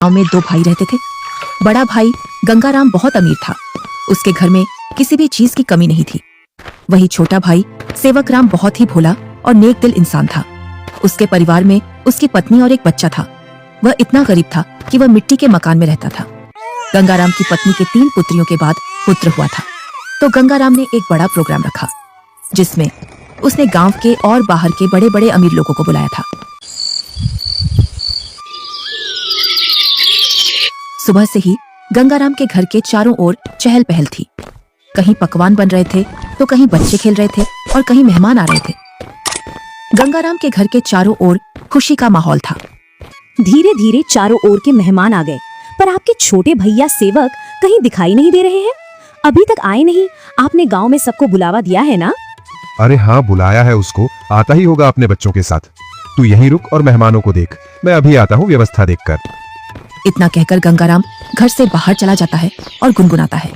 गांव में दो भाई रहते थे। बड़ा भाई गंगाराम बहुत अमीर था। उसके घर में किसी भी चीज की कमी नहीं थी। वही छोटा भाई सेवकराम बहुत ही भोला और नेक दिल इंसान था। उसके परिवार में उसकी पत्नी और एक बच्चा था। वह इतना गरीब था कि वह मिट्टी के मकान में रहता था। गंगाराम की पत्नी के 3 पुत्रियों के बाद पुत्र हुआ था, तो गंगाराम ने एक बड़ा प्रोग्राम रखा जिसमें उसने गांव के और बाहर के बड़े बड़े अमीर लोगों को बुलाया था। सुबह से ही गंगाराम के घर के चारों ओर चहल पहल थी। कहीं पकवान बन रहे थे तो कहीं बच्चे खेल रहे थे और कहीं मेहमान आ रहे थे। गंगाराम के घर के चारों ओर खुशी का माहौल था। धीरे धीरे चारों ओर के मेहमान आ गए, पर आपके छोटे भैया सेवक कहीं दिखाई नहीं दे रहे हैं। अभी तक आए नहीं। आपने गांव में सबको बुलावा दिया है ना? अरे हाँ, बुलाया है उसको। आता ही होगा अपने बच्चों के साथ। तू यहीं रुक और मेहमानों को देख। मैं अभी आता हूँ व्यवस्था देखकर। इतना कहकर गंगाराम घर से बाहर चला जाता है और गुनगुनाता है,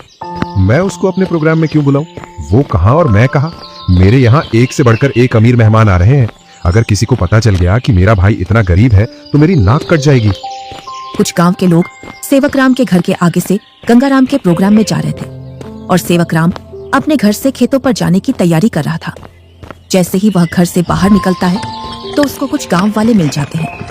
मैं उसको अपने प्रोग्राम में क्यों बुलाऊं? वो कहाँ और मैं कहाँ? मेरे यहाँ एक से बढ़कर एक अमीर मेहमान आ रहे हैं। अगर किसी को पता चल गया कि मेरा भाई इतना गरीब है तो मेरी नाक कट जाएगी। कुछ गांव के लोग सेवकराम के घर के आगे से गंगाराम के प्रोग्राम में जा रहे थे और सेवकराम अपने घर से खेतों पर जाने की तैयारी कर रहा था। जैसे ही वह घर से बाहर निकलता है तो उसको कुछ गांव वाले मिल जाते हैं।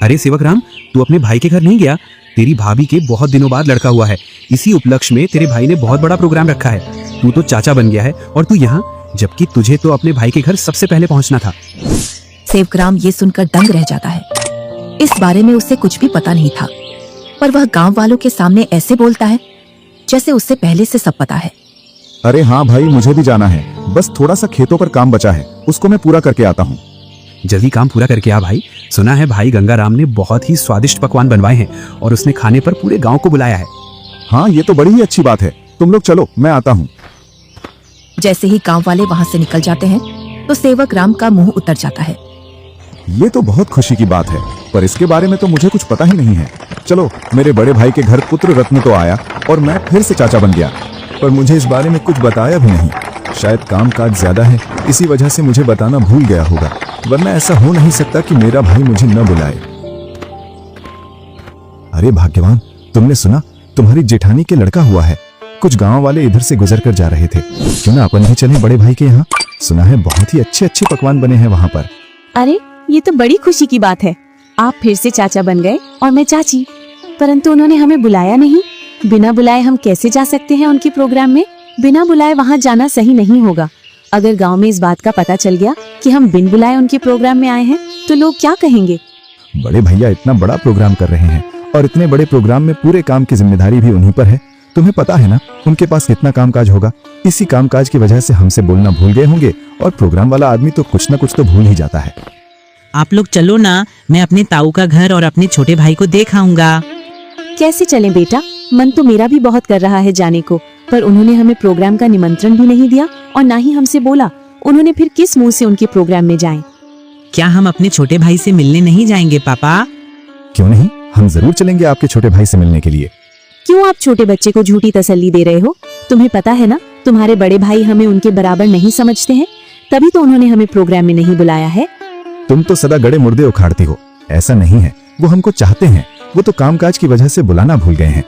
अरे सेवकराम, तू अपने भाई के घर नहीं गया? तेरी भाभी के बहुत दिनों बाद लड़का हुआ है। इसी उपलक्ष्य में तेरे भाई ने बहुत बड़ा प्रोग्राम रखा है। तू तो चाचा बन गया है और तू यहाँ, जबकि तुझे तो अपने भाई के घर सबसे पहले पहुँचना था। सेवकराम ये सुनकर दंग रह जाता है। इस बारे में उसे कुछ भी पता नहीं था, पर वह गांव वालों के सामने ऐसे बोलता है जैसे उससे पहले से सब पता है। अरे हाँ भाई, मुझे भी जाना है। बस थोड़ा सा खेतों पर काम बचा है, उसको मैं पूरा करके आता हूँ। जल्दी काम पूरा करके आ भाई। सुना है भाई गंगाराम ने बहुत ही स्वादिष्ट पकवान बनवाए हैं और उसने खाने पर पूरे गांव को बुलाया है। हाँ, ये तो बड़ी ही अच्छी बात है। तुम लोग चलो, मैं आता हूँ। जैसे ही गांव वाले वहां से निकल जाते हैं तो सेवकराम का मुंह उतर जाता है। ये तो बहुत खुशी की बात है, पर इसके बारे में तो मुझे कुछ पता ही नहीं है। चलो, मेरे बड़े भाई के घर पुत्र रत्न तो आया और मैं फिर से चाचा बन गया, पर मुझे इस बारे में कुछ बताया भी नहीं। शायद काम काज ज्यादा है, इसी वजह से मुझे बताना भूल गया होगा, वरना ऐसा हो नहीं सकता कि मेरा भाई मुझे न बुलाए। अरे भाग्यवान, तुमने सुना? तुम्हारी जेठानी के लड़का हुआ है। कुछ गांव वाले इधर से गुजर कर जा रहे थे। क्यों ना अपन भी चलें बड़े भाई के यहाँ? सुना है बहुत ही अच्छे अच्छे पकवान बने हैं वहाँ पर। अरे, ये तो बड़ी खुशी की बात है। आप फिर से चाचा बन गए और मैं चाची, परंतु उन्होंने हमें बुलाया नहीं। बिना बुलाए हम कैसे जा सकते हैं उनके प्रोग्राम में? बिना बुलाए वहाँ जाना सही नहीं होगा। अगर गांव में इस बात का पता चल गया कि हम बिन बुलाए उनके प्रोग्राम में आए हैं तो लोग क्या कहेंगे? बड़े भैया इतना बड़ा प्रोग्राम कर रहे हैं और इतने बड़े प्रोग्राम में पूरे काम की जिम्मेदारी भी उन्हीं पर है। तुम्हें पता है ना उनके पास कितना कामकाज होगा। इसी कामकाज की वजह से हमसे बोलना भूल गए होंगे, और प्रोग्राम वाला आदमी तो कुछ न कुछ तो भूल ही जाता है। आप लोग चलो ना, मैं अपने ताऊ का घर और अपने छोटे भाई को देख आऊंगा। कैसे चलें बेटा? मन तो मेरा भी बहुत कर रहा है जाने को, पर उन्होंने हमें प्रोग्राम का निमंत्रण भी नहीं दिया और ना ही हमसे बोला। उन्होंने फिर किस मुंह से उनके प्रोग्राम में जाएं? क्या हम अपने छोटे भाई से मिलने नहीं जाएंगे पापा? क्यों नहीं, हम जरूर चलेंगे आपके छोटे भाई से मिलने के लिए। क्यों आप छोटे बच्चे को झूठी तसल्ली दे रहे हो? तुम्हें पता है ना, तुम्हारे बड़े भाई हमें उनके बराबर नहीं समझते हैं, तभी तो उन्होंने हमें प्रोग्राम में नहीं बुलाया है। तुम तो सदा गड़े मुर्दे उखाड़ती हो। ऐसा नहीं है, वो हमको चाहते हैं। वो तो कामकाज की वजह से बुलाना भूल गए हैं।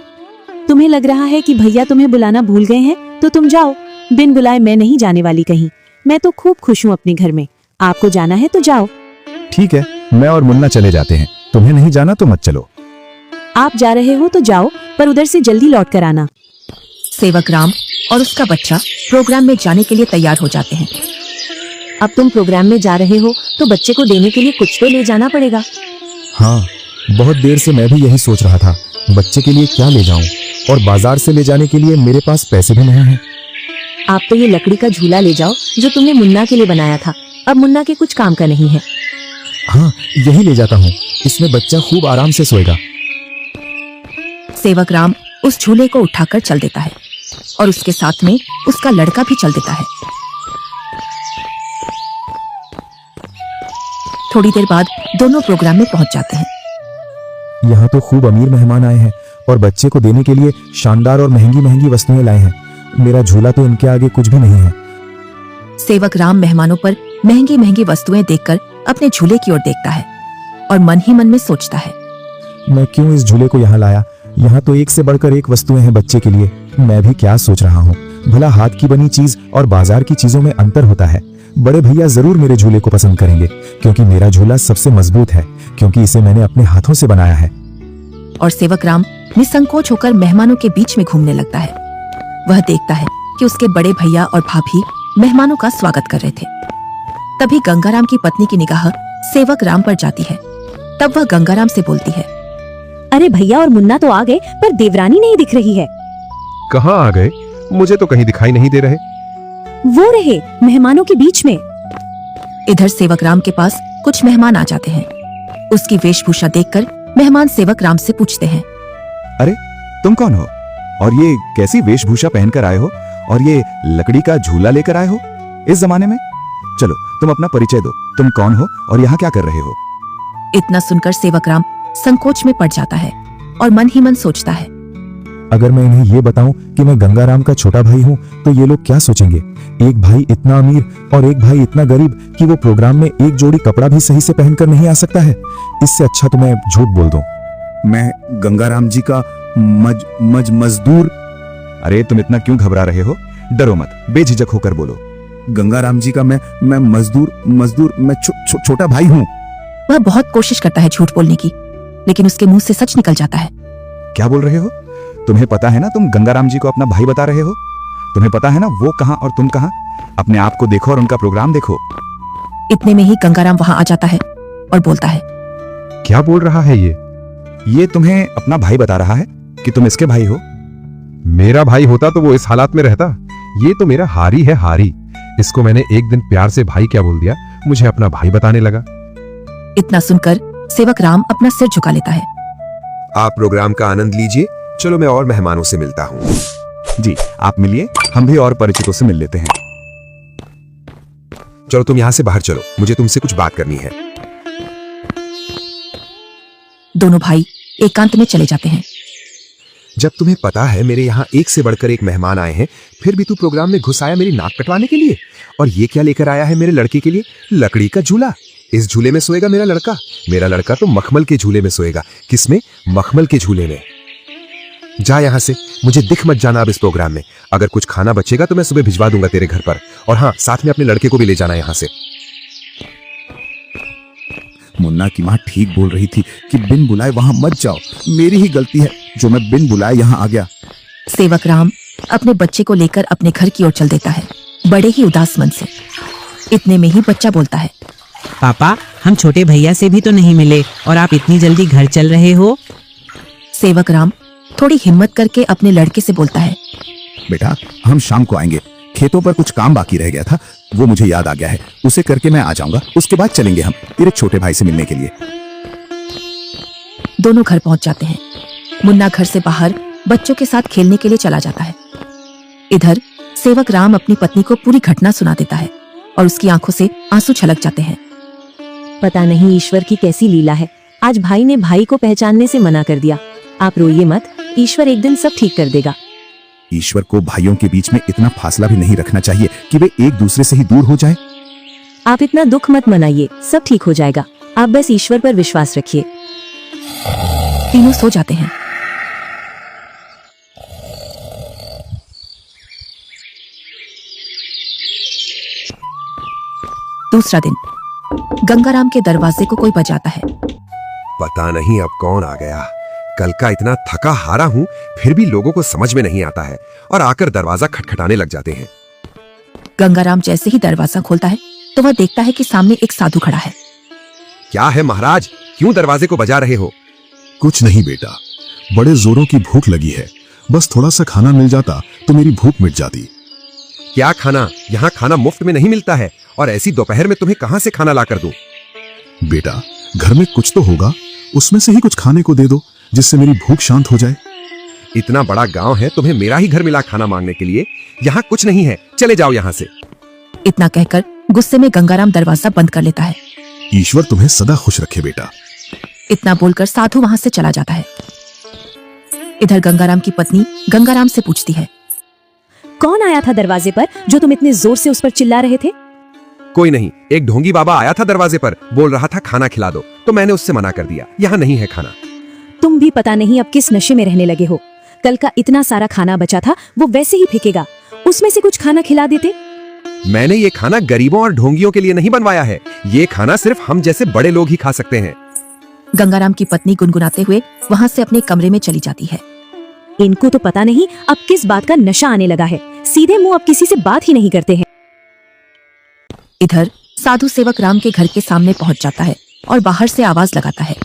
तुम्हें लग रहा है कि भैया तुम्हें बुलाना भूल गए हैं, तो तुम जाओ। बिन बुलाए मैं नहीं जाने वाली कहीं। मैं तो खूब खुश हूँ अपने घर में। आपको जाना है तो जाओ। ठीक है, मैं और मुन्ना चले जाते हैं। तुम्हें नहीं जाना तो मत चलो। आप जा रहे हो तो जाओ, पर उधर से जल्दी लौट कर आना। सेवकराम और उसका बच्चा प्रोग्राम में जाने के लिए तैयार हो जाते हैं। अब तुम प्रोग्राम में जा रहे हो तो बच्चे को देने के लिए कुछ तो ले जाना पड़ेगा। हाँ, बहुत देर से मैं भी यही सोच रहा था, बच्चे के लिए क्या ले जाऊं, और बाजार से ले जाने के लिए मेरे पास पैसे भी नहीं हैं। आप तो ये लकड़ी का झूला ले जाओ जो तुमने मुन्ना के लिए बनाया था। अब मुन्ना के कुछ काम का नहीं है। हाँ, यही ले जाता हूँ। इसमें बच्चा खूब आराम से सोएगा। सेवकराम उस झूले को उठाकर चल देता है और उसके साथ में उसका लड़का भी चल देता है। थोड़ी देर बाद दोनों प्रोग्राम में पहुंच जाते हैं। यहाँ तो खूब अमीर मेहमान आए हैं और बच्चे को देने के लिए शानदार और महंगी महंगी वस्तुएं लाए हैं। मेरा झूला तो इनके आगे कुछ भी नहीं है। सेवकराम मेहमानों पर महंगी महंगी वस्तुएं देखकर अपने झूले की ओर देखता है और मन ही मन में सोचता है, मैं क्यों इस झूले को यहाँ लाया? यहाँ तो एक से बढ़कर एक वस्तुएं हैं बच्चे के लिए। मैं भी क्या सोच रहा हूँ, भला हाथ की बनी चीज और बाजार की चीजों में अंतर होता है। बड़े भैया जरूर मेरे झूले को पसंद करेंगे, क्योंकि मेरा झूला सबसे मजबूत है, क्योंकि इसे मैंने अपने हाथों से बनाया है। और सेवक राम निसंकोच होकर मेहमानों के बीच में घूमने लगता है। वह देखता है कि उसके बड़े भैया और भाभी मेहमानों का स्वागत कर रहे थे। तभी गंगाराम की पत्नी की निगाह सेवक राम पर जाती है। तब वह गंगाराम से बोलती है, अरे भैया और मुन्ना तो आ गए, पर देवरानी नहीं दिख रही है। कहाँ आ गए? मुझे तो कहीं दिखाई नहीं दे रहे। वो रहे मेहमानों के बीच में। इधर सेवक राम के पास कुछ मेहमान आ जाते हैं। उसकी वेशभूषा देखकर मेहमान सेवक राम से पूछते हैं, अरे तुम कौन हो, और ये कैसी वेशभूषा पहनकर आए हो, और ये लकड़ी का झूला लेकर आए हो इस जमाने में? चलो तुम अपना परिचय दो, तुम कौन हो और यहाँ क्या कर रहे हो? इतना सुनकर सेवक राम संकोच में पड़ जाता है और मन ही मन सोचता है, अगर मैं इन्हें ये बताऊं कि मैं गंगाराम का छोटा भाई हूं तो ये लोग क्या सोचेंगे? एक भाई इतना अमीर और एक भाई इतना गरीब कि वो प्रोग्राम में एक जोड़ी कपड़ा भी सही से पहनकर नहीं आ सकता है। इससे अच्छा तो मैं झूठ बोल दूं। मैं गंगाराम जी का मजदूर। अरे तुम इतना क्यों घबरा रहे हो? डरो मत, बेझिझक होकर बोलो। गंगाराम जी का मैं मजदूर मैं छोटा भाई हूँ। वह बहुत कोशिश करता है झूठ बोलने की, लेकिन उसके मुंह से सच निकल जाता है। क्या बोल रहे हो? तुम्हें पता है ना तुम गंगाराम जी को अपना भाई बता रहे हो? तुम्हें पता है ना वो कहाँ और तुम कहाँ? अपने आप को देखो और उनका प्रोग्राम देखो। इतने में ही गंगाराम वहां आ जाता है और बोलता है, क्या बोल रहा है ये? ये तुम्हें अपना भाई बता रहा है कि तुम इसके भाई हो। मेरा भाई होता तो वो इस हालात में रहता। ये तो मेरा हारी है, हारी। इसको मैंने एक दिन प्यार से भाई क्या बोल दिया, मुझे अपना भाई बताने लगा। इतना सुनकर सेवक राम अपना सिर झुका लेता है। आप प्रोग्राम का आनंद लीजिए। चलो मैं और मेहमानों से मिलता हूँ। जी आप मिलिए, हम भी और परिचितों से मिल लेते हैं। चलो तुम यहाँ से बाहर चलो, मुझे तुमसे कुछ बात करनी है। दोनों भाई एकांत में चले जाते हैं। जब तुम्हें पता है मेरे यहाँ एक से बढ़कर एक मेहमान आए हैं, फिर भी तू प्रोग्राम में घुस आया मेरी नाक कटवाने के लिए। और ये क्या लेकर आया है मेरे लड़के के लिए? लकड़ी का झूला। इस झूले में सोएगा मेरा लड़का। मेरा लड़का तो मखमल के झूले में सोएगा। किसमें? मखमल के झूले में। जा यहाँ से, मुझे दिख मत जाना अब इस प्रोग्राम में। अगर कुछ खाना बचेगा तो मैं सुबह भिजवा दूंगा तेरे घर पर। और हाँ, साथ में अपने लड़के को भी ले जाना यहाँ से। मुन्ना की माँ ठीक बोल रही थी कि बिन बुलाए वहां मत जाओ। मेरी ही गलती है जो मैं बिन बुलाए यहाँ आ गया। सेवक राम अपने बच्चे को लेकर अपने घर की ओर चल देता है, बड़े ही उदास मन से। इतने में ही बच्चा बोलता है, पापा, हम छोटे भैया से भी तो नहीं मिले और आप इतनी जल्दी घर चल रहे हो। सेवक राम थोड़ी हिम्मत करके अपने लड़के से बोलता है, बेटा हम शाम को आएंगे। खेतों पर कुछ काम बाकी रह गया था, वो मुझे याद आ गया है। उसे करके मैं आ जाऊंगा। उसके बाद चलेंगे हम तेरे छोटे भाई से मिलने के लिए। दोनों घर पहुंच जाते हैं। मुन्ना घर से बाहर बच्चों के साथ खेलने के लिए चला जाता है। इधर सेवक राम अपनी पत्नी को पूरी घटना सुना देता है और उसकी आंखों से आंसू छलक जाते हैं। पता नहीं ईश्वर की कैसी लीला है, आज भाई ने भाई को पहचानने से मना कर दिया। आप रोइए मत, ईश्वर एक दिन सब ठीक कर देगा। ईश्वर को भाइयों के बीच में इतना फासला भी नहीं रखना चाहिए कि वे एक दूसरे से ही दूर हो जाए। आप इतना दुख मत मनाइए, सब ठीक हो जाएगा। आप बस ईश्वर पर विश्वास रखिए। तीनों सो जाते हैं। दूसरा दिन गंगाराम के दरवाजे को कोई बजाता है। पता नहीं अब कौन आ गया। कल का इतना थका हारा हूं, फिर भी लोगों को समझ में नहीं आता है और आकर दरवाजा खटखटाने लग जाते हैं। गंगाराम जैसे ही दरवाजा खोलता है तो वह देखता है कि सामने एक साधु खड़ा है। क्या है महाराज, क्यों दरवाजे को बजा रहे हो? कुछ नहीं बेटा, बड़े जोरों की भूख लगी है। बस थोड़ा सा खाना मिल जाता तो मेरी भूख मिट जाती। क्या खाना? यहाँ खाना मुफ्त में नहीं मिलता है, और ऐसी दोपहर में तुम्हें कहां से खाना ला कर दूं? बेटा घर में कुछ तो होगा, उसमें से ही कुछ खाने को दे दो जिससे मेरी भूख शांत हो जाए। इतना बड़ा गांव है, तुम्हें मेरा ही घर मिला खाना मांगने के लिए? यहाँ कुछ नहीं है, चले जाओ यहाँ से। इतना कहकर गुस्से में गंगाराम दरवाजा बंद कर लेता है। ईश्वर तुम्हें सदा खुश रखे बेटा। इतना बोलकर साधु वहां से चला जाता है। इधर गंगाराम की पत्नी गंगाराम से पूछती है, कौन आया था दरवाजे पर जो तुम इतने जोर से उस पर चिल्ला रहे थे? कोई नहीं, एक ढोंगी बाबा आया था दरवाजे पर, बोल रहा था खाना खिला दो, तो मैंने उससे मना कर दिया। यहाँ नहीं है खाना। तुम भी पता नहीं अब किस नशे में रहने लगे हो। कल का इतना सारा खाना बचा था वो वैसे ही फेंकेगा, उसमें से कुछ खाना खिला देते। मैंने ये खाना गरीबों और ढोंगियों के लिए नहीं बनवाया है। ये खाना सिर्फ हम जैसे बड़े लोग ही खा सकते हैं। गंगाराम की पत्नी गुनगुनाते हुए वहां से अपने कमरे में चली जाती है। इनको तो पता नहीं अब किस बात का नशा आने लगा है, सीधे मुंह अब किसी से बात ही नहीं करते हैं। इधर साधु सेवक राम के घर के सामने पहुंच जाता है और बाहर से आवाज लगाता है।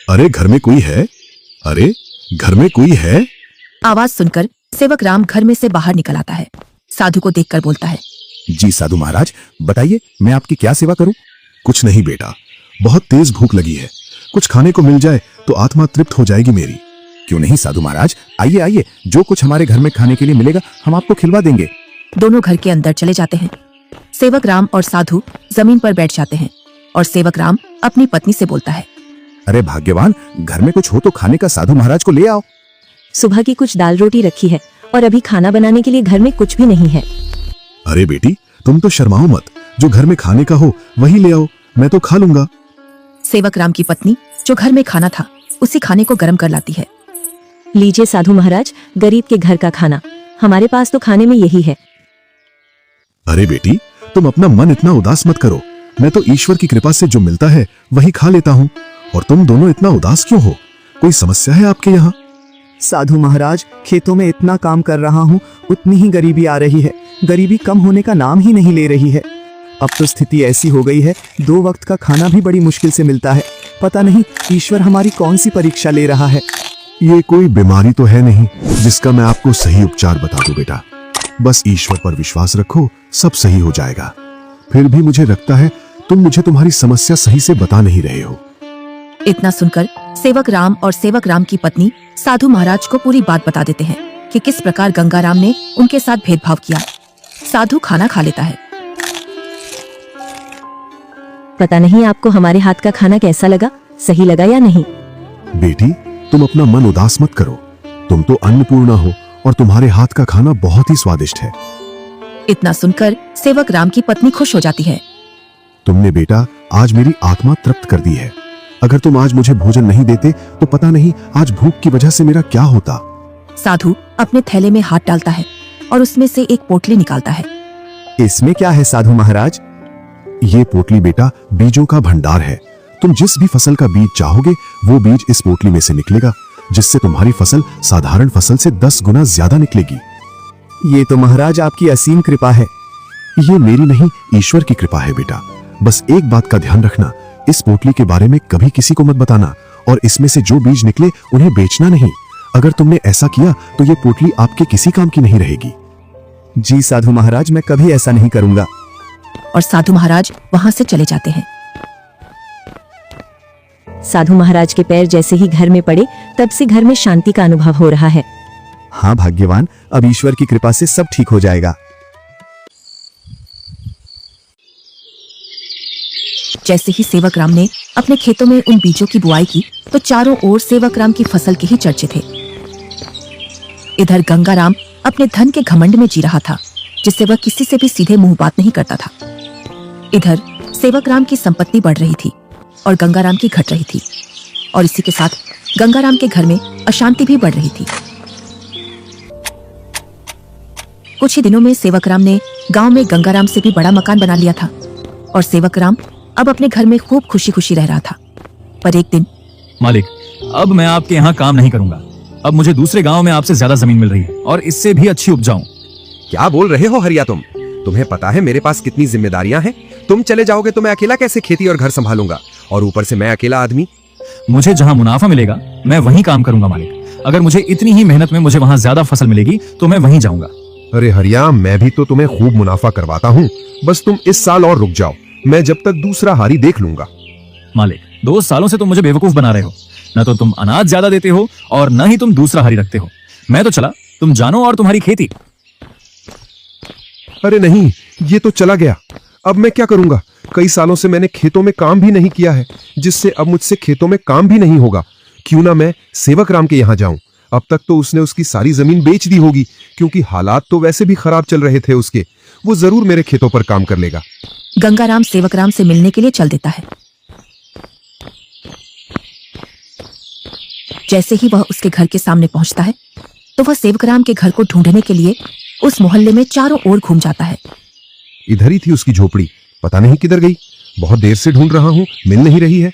अरे घर में कोई है? अरे घर में कोई है? आवाज सुनकर सेवक राम घर में से बाहर निकल आता है। साधु को देखकर बोलता है, जी साधु महाराज, बताइए मैं आपकी क्या सेवा करूं? कुछ नहीं बेटा, बहुत तेज भूख लगी है, कुछ खाने को मिल जाए तो आत्मा तृप्त हो जाएगी मेरी। क्यों नहीं साधु महाराज, आइए आइए, जो कुछ हमारे घर में खाने के लिए मिलेगा हम आपको खिलवा देंगे। दोनों घर के अंदर चले जाते हैं। सेवक राम और साधु जमीन पर बैठ जाते हैं और सेवक राम अपनी पत्नी से बोलता है, अरे भाग्यवान, घर में कुछ हो तो खाने का साधु महाराज को ले आओ। सुबह की कुछ दाल रोटी रखी है और अभी खाना बनाने के लिए घर में कुछ भी नहीं है। अरे बेटी, तुम तो शर्माओ मत, जो घर में खाने का हो वही ले आओ, मैं तो खा लूंगा। सेवक राम की पत्नी जो घर में खाना था उसी खाने को गर्म कर लाती है। लीजिए साधु महाराज, गरीब के घर का खाना, हमारे पास तो खाने में यही है। अरे बेटी, तुम अपना मन इतना उदास मत करो, मैं तो ईश्वर की कृपा से जो मिलता है वही खा लेता हूँ। और तुम दोनों इतना उदास क्यों हो? कोई समस्या है आपके यहाँ? साधु महाराज, खेतों में इतना काम कर रहा हूँ, उतनी ही गरीबी आ रही है। गरीबी कम होने का नाम ही नहीं ले रही है। अब तो स्थिति ऐसी हो गई है, 2 वक्त का खाना भी बड़ी मुश्किल से मिलता है। पता नहीं ईश्वर हमारी कौन सी परीक्षा ले रहा है। ये कोई बीमारी तो है नहीं जिसका मैं आपको सही उपचार बता दूं बेटा। बस ईश्वर पर विश्वास रखो, सब सही हो जाएगा। फिर भी मुझे लगता है तुम मुझे तुम्हारी समस्या सही से बता नहीं रहे हो। इतना सुनकर सेवक राम और सेवक राम की पत्नी साधु महाराज को पूरी बात बता देते हैं कि किस प्रकार गंगाराम ने उनके साथ भेदभाव किया। साधु खाना खा लेता है। पता नहीं आपको हमारे हाथ का खाना कैसा लगा, सही लगा या नहीं। बेटी, तुम अपना मन उदास मत करो, तुम तो अन्नपूर्णा हो और तुम्हारे हाथ का खाना बहुत ही स्वादिष्ट है। इतना सुनकर सेवक राम की पत्नी खुश हो जाती है। तुमने बेटा आज मेरी आत्मा तृप्त कर दी है। अगर तुम आज मुझे भोजन नहीं देते तो पता नहीं आज भूख की वजह से मेरा क्या होता। साधु अपने थैले में हाथ डालता है और उसमें से एक पोटली निकालता है। इसमें क्या है साधु महाराज? ये पोटली बेटा बीजों का भंडार है। तुम जिस भी फसल का बीज चाहोगे वो बीज इस पोटली में से निकलेगा, जिससे तुम्हारी फसल साधारण फसल से 10 गुना ज्यादा निकलेगी। ये तो महाराज आपकी असीम कृपा है। ये मेरी नहीं, ईश्वर की कृपा है बेटा। बस एक बात का ध्यान रखना, इस पोटली के बारे में कभी किसी को मत बताना और इसमें से जो बीज निकले उन्हें बेचना नहीं। अगर तुमने ऐसा किया तो ये पोटली आपके किसी काम की नहीं रहेगी। जी साधु महाराज, मैं कभी ऐसा नहीं करूंगा। और साधु महाराज वहां से चले जाते हैं। साधु महाराज के पैर जैसे ही घर में पड़े तब से घर में शांति का अनुभव हो रहा है। हाँ भाग्यवान, अब ईश्वर की कृपा से सब ठीक हो जाएगा। जैसे ही सेवक राम ने अपने खेतों में उन बीजों की बुआई की तो चारों ओर सेवक राम की फसल के ही चर्चे थे। इधर गंगाराम अपने धन के घमंड में जी रहा था, जिससे वह किसी से भी सीधे मुंह बात नहीं करता था। इधर सेवक राम की संपत्ति बढ़ रही थी और गंगाराम की घट रही थी, और इसी के साथ गंगाराम के घर में अशांति भी बढ़ रही थी। कुछ ही दिनों में सेवक राम ने गांव में गंगाराम से भी बड़ा मकान बना लिया था और सेवक राम अब अपने घर में खूब खुशी खुशी रह रहा था। पर एक दिन, मालिक, अब मैं आपके यहाँ काम नहीं करूंगा। अब मुझे दूसरे गांव में आपसे ज्यादा जमीन मिल रही है और इससे भी अच्छी उपजाऊ। क्या बोल रहे हो हरिया तुम? तुम्हें पता है मेरे पास कितनी जिम्मेदारियां हैं? तुम चले जाओगे तो मैं अकेला कैसे खेती और घर संभालूंगा, और ऊपर से मैं अकेला आदमी। मुझे जहाँ मुनाफा मिलेगा मैं वहीं काम करूंगा मालिक। अगर मुझे इतनी ही मेहनत में मुझे वहाँ ज्यादा फसल मिलेगी तो मैं वहीं जाऊंगा। अरे हरिया, मैं भी तो तुम्हें खूब मुनाफा करवाता हूँ, बस तुम इस साल और रुक जाओ, मैं जब तक दूसरा हारी देख लूंगा। मालिक, 2 सालों से तुम मुझे बेवकूफ बना रहे हो। न तो तुम अनाज ज्यादा देते हो और न ही तुम दूसरा हारी रखते हो। मैं तो चला, तुम जानो और तुम्हारी खेती। अरे नहीं, ये तो चला गया, अब मैं क्या करूंगा? कई सालों से मैंने खेतों में काम भी नहीं किया है, जिससे अब मुझसे खेतों में काम भी नहीं होगा। क्यों ना मैं सेवक राम के यहाँ जाऊं। अब तक तो उसने उसकी सारी जमीन बेच दी होगी, क्योंकि हालात तो वैसे भी खराब चल रहे थे उसके। वो जरूर मेरे खेतों पर काम कर लेगा। गंगाराम सेवक राम से मिलने के लिए चल देता है। जैसे ही वह उसके घर के सामने पहुंचता है तो वह सेवकराम के घर को ढूंढने के लिए उस मोहल्ले में चारों ओर घूम जाता है। इधर ही थी उसकी झोपड़ी, पता नहीं किधर गई। बहुत देर से ढूंढ रहा हूँ, मिल नहीं रही है।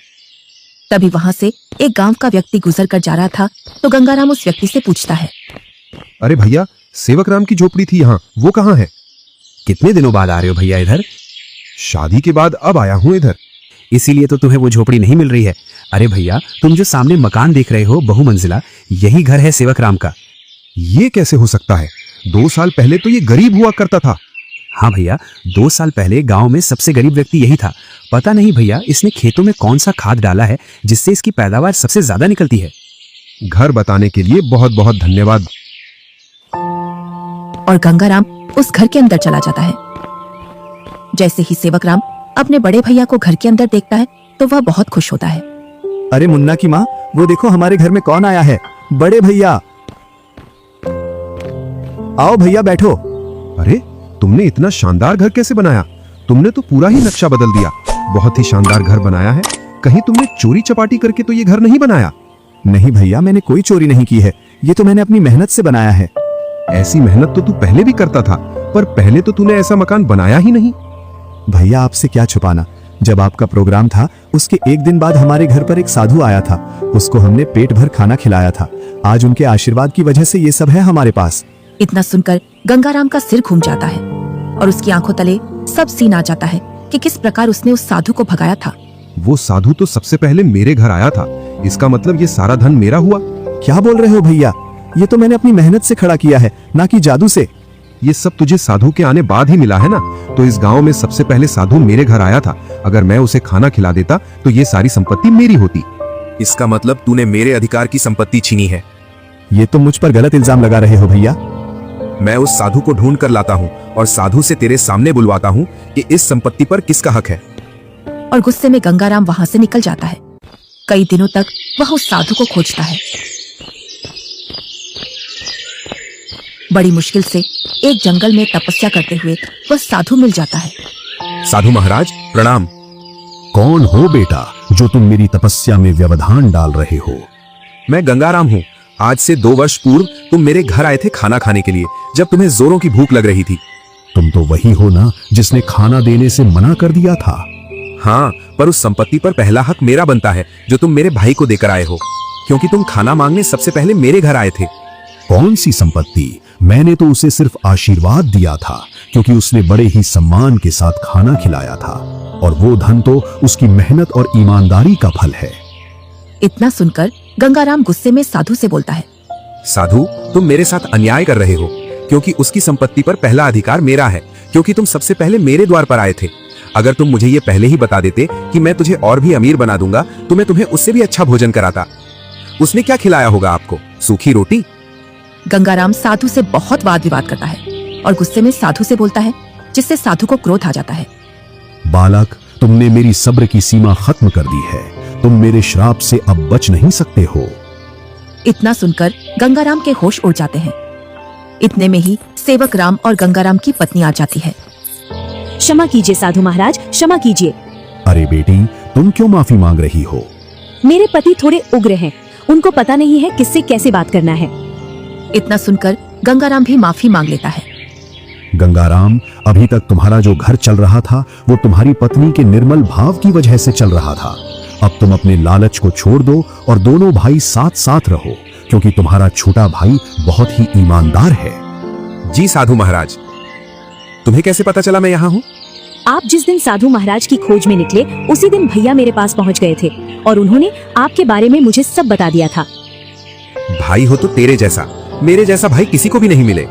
तभी वहां से एक गांव का व्यक्ति गुजर कर जा रहा था तो गंगाराम उस व्यक्ति से पूछता है, अरे भैया, सेवकराम की झोपड़ी थी यहाँ, वो कहाँ है? कितने दिनों बाद आ रहे हो भैया इधर? शादी के बाद अब आया हूँ इधर। इसीलिए तो तुम्हें वो झोपड़ी नहीं मिल रही है। अरे भैया, तुम जो सामने मकान देख रहे हो बहुमंजिला, यही घर है सेवकराम का। ये कैसे हो सकता है? 2 साल पहले तो ये गरीब हुआ करता था। हाँ भैया, 2 साल पहले गांव में सबसे गरीब व्यक्ति यही था। पता नहीं भैया, इसने खेतों में कौन सा खाद डाला है जिससे इसकी पैदावार सबसे ज्यादा निकलती है। घर बताने के लिए बहुत बहुत धन्यवाद। और गंगाराम उस घर के अंदर चला जाता है। जैसे ही सेवकराम अपने बड़े भैया को घर के अंदर देखता है तो वह बहुत खुश होता है। अरे मुन्ना की माँ, वो देखो हमारे घर में कौन आया है। बड़े भैया, आओ भैया बैठो। अरे, तुमने इतना शानदार घर कैसे बनाया? तुमने तो पूरा ही नक्शा बदल दिया। बहुत ही शानदार घर बनाया है। कहीं तुमने चोरी चपाटी करके तो ये घर नहीं बनाया? नहीं भैया, मैंने कोई चोरी नहीं की है। ये तो मैंने अपनी मेहनत से बनाया है। ऐसी मेहनत तो तू पहले भी करता था, पर पहले तो तूने ऐसा मकान बनाया ही नहीं। भैया, आपसे क्या छुपाना, जब आपका प्रोग्राम था उसके एक दिन बाद हमारे घर पर एक साधु आया था। उसको हमने पेट भर खाना खिलाया था। आज उनके आशीर्वाद की वजह से ये सब है हमारे पास। इतना सुनकर गंगाराम का सिर घूम जाता है और उसकी आंखों तले सब सीन आ जाता है कि किस प्रकार उसने उस साधु को भगाया था। वो साधु तो सबसे पहले मेरे घर आया था। इसका मतलब ये सारा धन मेरा हुआ? क्या बोल रहे हो भैया? ये तो मैंने अपनी मेहनत से खड़ा किया है, ना कि जादू से। ये सब तुझे साधु के आने बाद ही मिला है ना? तो इस गांव में सबसे पहले साधु मेरे घर आया था। अगर मैं उसे खाना खिला देता तो ये सारी संपत्ति मेरी होती। इसका मतलब तूने मेरे अधिकार की संपत्ति छीनी है। ये तो मुझ पर गलत इल्जाम लगा रहे हो भैया। मैं उस साधु को ढूंढ कर लाता हूँ और साधु से तेरे सामने बुलवाता हूँ कि इस संपत्ति पर किसका हक है। और गुस्से में गंगाराम वहां से निकल जाता है। कई दिनों तक वह उस साधु को खोजता है। बड़ी मुश्किल से एक जंगल में तपस्या करते हुए वह साधु मिल जाता है। साधु महाराज प्रणाम। कौन हो बेटा जो तुम मेरी तपस्या में व्यवधान डाल रहे हो? मैं गंगाराम हूँ। आज से 2 वर्ष पूर्व तुम मेरे घर आए थे खाना खाने के लिए, जब तुम्हें जोरों की भूख लग रही थी। तुम तो वही हो ना जिसने खाना देने से मना कर दिया था। हाँ, पर उस संपत्ति पर पहला हक मेरा बनता है जो तुम मेरे भाई को देकर आए हो, क्योंकि तुम खाना मांगने सबसे पहले मेरे घर आए थे। कौन सी संपत्ति? मैंने तो उसे सिर्फ आशीर्वाद दिया था, क्योंकि उसने बड़े ही सम्मान के साथ खाना खिलाया था, और वो धन तो उसकी मेहनत और ईमानदारी का फल है। इतना सुनकर गंगाराम गुस्से में साधु से बोलता है, साधु, तुम मेरे साथ अन्याय कर रहे हो, क्योंकि उसकी संपत्ति पर पहला अधिकार मेरा है, क्योंकि तुम सबसे पहले मेरे द्वार पर आए थे। अगर तुम मुझे ये पहले ही बता देते कि मैं तुझे और भी अमीर बना दूंगा तो मैं तुम्हें उससे भी अच्छा भोजन कराता। उसने क्या खिलाया होगा आपको? सूखी रोटी? गंगाराम साधु से बहुत वाद विवाद करता है और गुस्से में साधु से बोलता है, जिससे साधु को क्रोध आ जाता है। बालक, तुमने मेरी सब्र की सीमा खत्म कर दी है। तुम मेरे श्राप से अब बच नहीं सकते हो। इतना सुनकर गंगाराम के होश उड़ जाते हैं। इतने में ही सेवक राम और गंगाराम की पत्नी आ जाती है। क्षमा कीजिए साधु महाराज, क्षमा कीजिए। अरे बेटी, तुम क्यों माफी मांग रही हो? मेरे पति थोड़े उग्र हैं, उनको पता नहीं है किससे कैसे बात करना है। इतना सुनकर गंगाराम भी माफी मांग लेता है। गंगाराम, अभी तक तुम्हारा जो घर चल रहा था वो तुम्हारी पत्नी के निर्मल भाव की वजह से चल रहा था। अब तुम अपने लालच को छोड़ दो और दोनों भाई साथ साथ रहो, क्योंकि तुम्हारा छोटा भाई बहुत ही ईमानदार है। जी साधु महाराज। तुम्हें कैसे पता चला मैं यहाँ हूँ? आप जिस दिन साधु महाराज की खोज में निकले उसी दिन भैया मेरे पास पहुँच गए थे और उन्होंने आपके बारे में मुझे सब बता दिया था। भाई हो तो तेरे जैसा, मेरे जैसा भाई किसी को भी नहीं मिले।